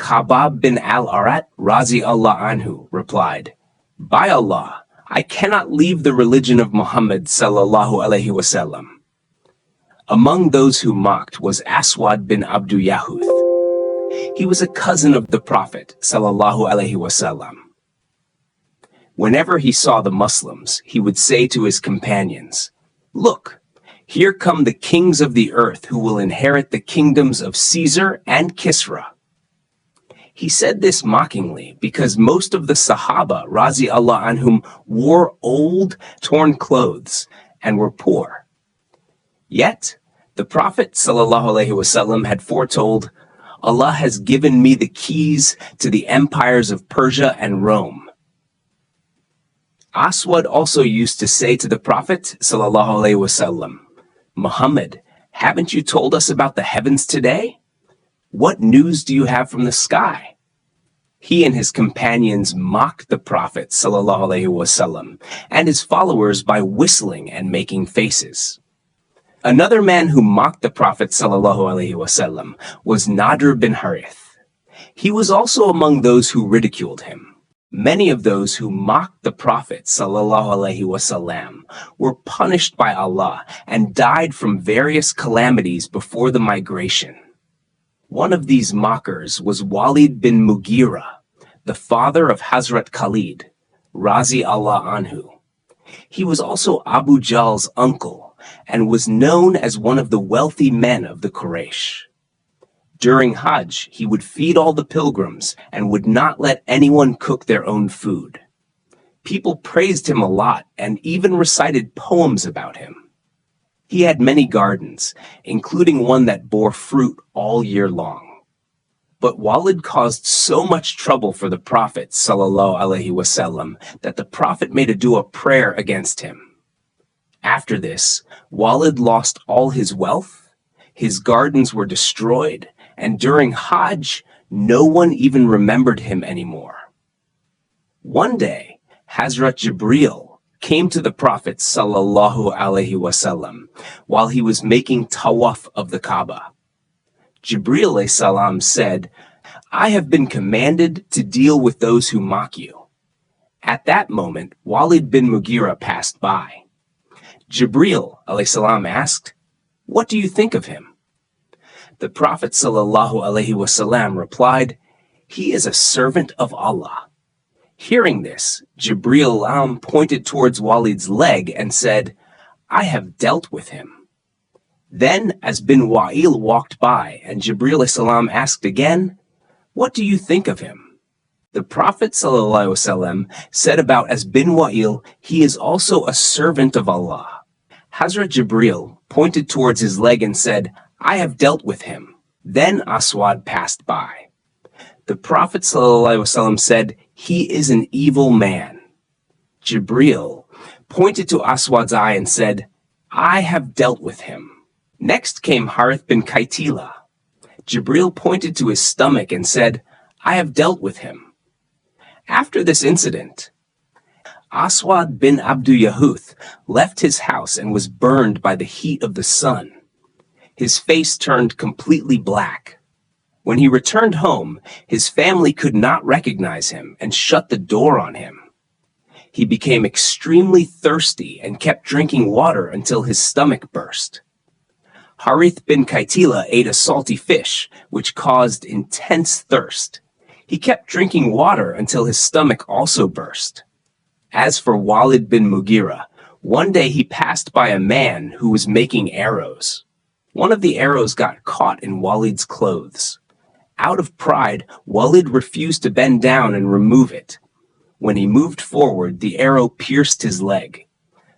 Khabbab bin al-Arat, Razi-Allah anhu, replied, "By Allah, I cannot leave the religion of Muhammad sallallahu alaihi wasallam." Among those who mocked was Aswad bin Abdu Yahuth. He was a cousin of the Prophet sallallahu alaihi wasallam. Whenever he saw the Muslims, he would say to his companions, "Look, here come the kings of the earth who will inherit the kingdoms of Caesar and Kisra." He said this mockingly because most of the Sahaba, Razi-Allah anhum, wore old, torn clothes and were poor. Yet, the Prophet ﷺ had foretold, "Allah has given me the keys to the empires of Persia and Rome." Aswad also used to say to the Prophet ﷺ, "Muhammad, haven't you told us about the heavens today? What news do you have from the sky?" He and his companions mocked the Prophet ﷺ and his followers by whistling and making faces. Another man who mocked the Prophet ﷺ was Nadr bin Harith. He was also among those who ridiculed him. Many of those who mocked the Prophet ﷺ were punished by Allah and died from various calamities before the migration. One of these mockers was Walid bin Mughira, the father of Hazrat Khalid, Razi-Allah anhu. He was also Abu Jahl's uncle and was known as one of the wealthy men of the Quraysh. During Hajj, he would feed all the pilgrims and would not let anyone cook their own food. People praised him a lot and even recited poems about him. He had many gardens, including one that bore fruit all year long. But Walid caused so much trouble for the Prophet ﷺ that the Prophet made a dua prayer against him. After this, Walid lost all his wealth, his gardens were destroyed, and during Hajj, no one even remembered him anymore. One day, Hazrat Jibreel came to the Prophet ﷺ while he was making tawaf of the Kaaba. Jibreel salam said, "I have been commanded to deal with those who mock you." At that moment, Walid bin Mughira passed by. Jibreel salam asked, "What do you think of him?" The Prophet ﷺ replied, "He is a servant of Allah." Hearing this, Jibreel pointed towards Walid's leg and said, "I have dealt with him." Then, as bin Wa'il walked by and Jibreel salam asked again, "What do you think of him?" The Prophet ﷺ said about as bin Wa'il, "He is also a servant of Allah." Hazrat Jibreel pointed towards his leg and said, "I have dealt with him." Then Aswad passed by. The Prophet ﷺ said, "He is an evil man." Jibreel pointed to Aswad's eye and said, "I have dealt with him." Next came Harith bin Kaitila. Jibreel pointed to his stomach and said, "I have dealt with him." After this incident, Aswad bin Abdu Yahuth left his house and was burned by the heat of the sun. His face turned completely black. When he returned home, his family could not recognize him and shut the door on him. He became extremely thirsty and kept drinking water until his stomach burst. Harith bin Kaitila ate a salty fish, which caused intense thirst. He kept drinking water until his stomach also burst. As for Walid bin Mughira, one day he passed by a man who was making arrows. One of the arrows got caught in Walid's clothes. Out of pride, Walid refused to bend down and remove it. When he moved forward, the arrow pierced his leg.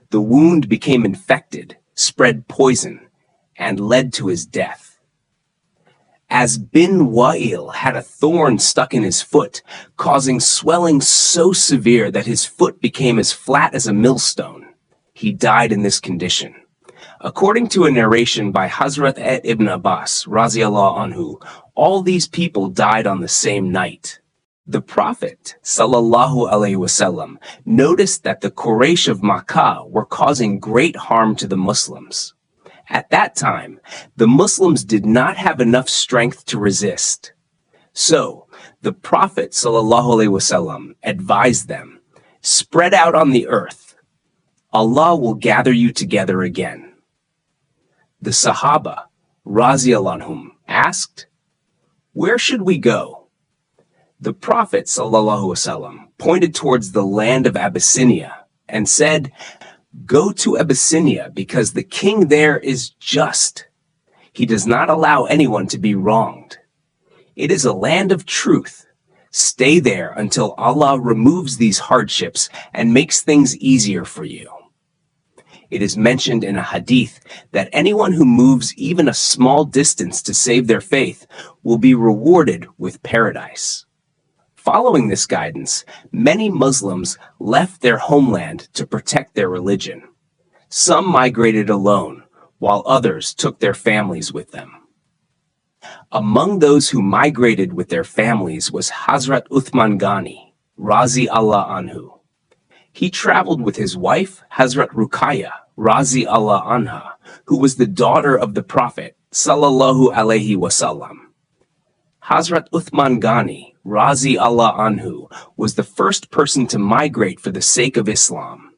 The wound became infected, spread poison, and led to his death. As bin Wa'il had a thorn stuck in his foot, causing swelling so severe that his foot became as flat as a millstone. He died in this condition. According to a narration by Hazrat Ibn Abbas, Raziallahu anhu, all these people died on the same night. The Prophet ﷺ noticed that the Quraysh of Makkah were causing great harm to the Muslims. At that time, the Muslims did not have enough strength to resist. So, the Prophet ﷺ advised them, spread out on the earth. Allah will gather you together again. The Sahaba, Radhiyallahu anhum, asked, where should we go? The Prophet ﷺ pointed towards the land of Abyssinia and said, go to Abyssinia because the king there is just. He does not allow anyone to be wronged. It is a land of truth. Stay there until Allah removes these hardships and makes things easier for you. It is mentioned in a hadith that anyone who moves even a small distance to save their faith will be rewarded with paradise. Following this guidance, many Muslims left their homeland to protect their religion. Some migrated alone, while others took their families with them. Among those who migrated with their families was Hazrat Uthman Ghani, Radhiyallahu anhu. He traveled with his wife, Hazrat Ruqayya, Radhiyallahu anha, who was the daughter of the Prophet, sallallahu alaihi wasallam. Hazrat Uthman Ghani, Radhiyallahu anhu, was the first person to migrate for the sake of Islam.